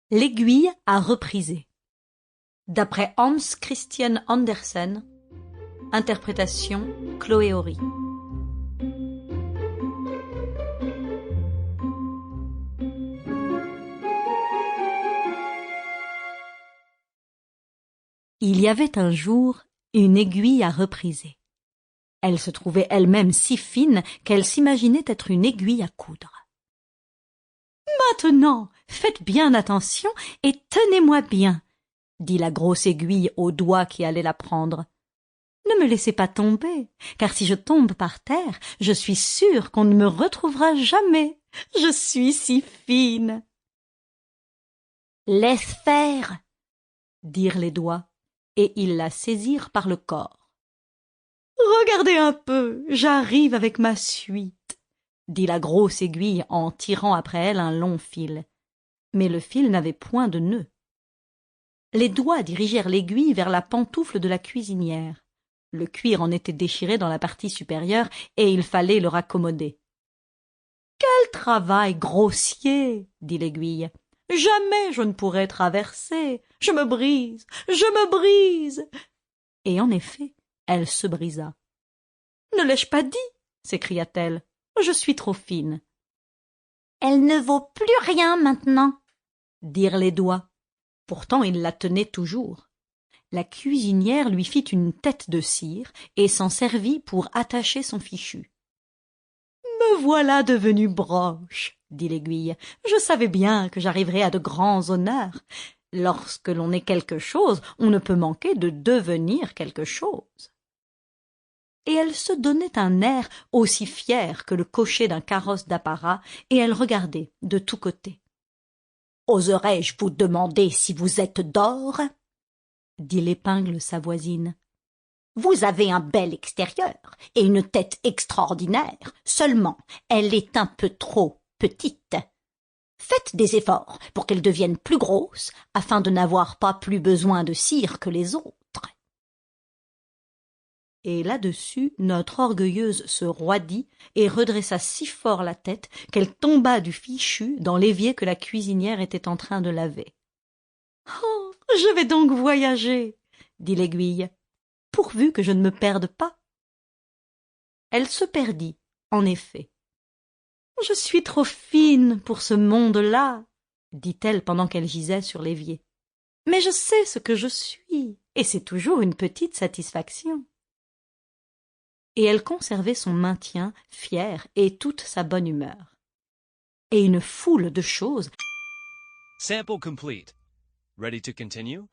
L'aiguille à repriser. D'après Hans Christian Andersen, interprétation Chloé Horry. Il y avait un jour une aiguille à repriser. Elle se trouvait elle-même si fine qu'elle s'imaginait être une aiguille à coudre. « Maintenant, faites bien attention et tenez-moi bien, » dit la grosse aiguille au doigt qui allait la prendre. « Ne me laissez pas tomber, car si je tombe par terre, je suis sûre qu'on ne me retrouvera jamais. Je suis si fine. »« Laisse faire, » dirent les doigts, et ils la saisirent par le corps. « Regardez un peu, j'arrive avec ma suite, » dit la grosse aiguille en tirant après elle un long fil. Mais le fil n'avait point de nœud. Les doigts dirigèrent l'aiguille vers la pantoufle de la cuisinière. Le cuir en était déchiré dans la partie supérieure et il fallait le raccommoder. « Quel travail grossier !» dit l'aiguille. « Jamais je ne pourrai traverser. Je me brise, je me brise !» Et en effet, elle se brisa. « Ne l'ai-je pas dit ?» s'écria-t-elle. « Je suis trop fine. »« Elle ne vaut plus rien maintenant, » dirent les doigts. Pourtant il la tenait toujours. La cuisinière lui fit une tête de cire et s'en servit pour attacher son fichu. « Me voilà devenue broche, » dit l'aiguille. « Je savais bien que j'arriverais à de grands honneurs. Lorsque l'on est quelque chose, on ne peut manquer de devenir quelque chose. » Et elle se donnait un air aussi fier que le cocher d'un carrosse d'apparat, et elle regardait de tous côtés. « Oserais-je vous demander si vous êtes d'or ?» dit l'épingle sa voisine. « Vous avez un bel extérieur et une tête extraordinaire, seulement elle est un peu trop petite. Faites des efforts pour qu'elle devienne plus grosse, afin de n'avoir pas plus besoin de cire que les autres. » Et là-dessus, notre orgueilleuse se roidit et redressa si fort la tête qu'elle tomba du fichu dans l'évier que la cuisinière était en train de laver. « Oh, je vais donc voyager, » dit l'aiguille, « pourvu que je ne me perde pas. » Elle se perdit, en effet. « Je suis trop fine pour ce monde-là, » dit-elle pendant qu'elle gisait sur l'évier. « Mais je sais ce que je suis, et c'est toujours une petite satisfaction. » Et elle conservait son maintien, fière et toute sa bonne humeur. Et une foule de choses. Sample complete. Ready to continue?